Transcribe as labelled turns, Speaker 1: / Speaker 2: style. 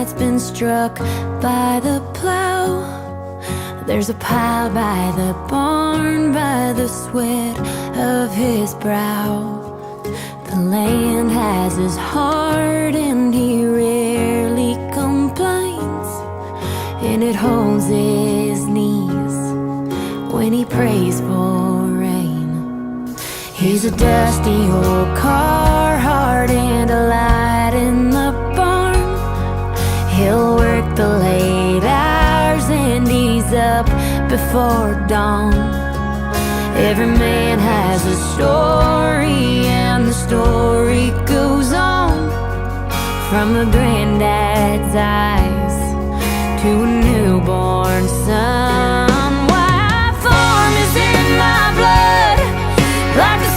Speaker 1: that's been struck by the plow. There's a pile by the barn, by the sweat of his brow. The land has his heart and he rarely complains, and it holds his knees when he prays for rain. He's a dusty old Carhartt and a light in the barn. He'll work the late hours and he's up before dawn. Every man has a story and the story goes on, from a granddad's eyes to a newborn son. Why, farm is in my blood, like the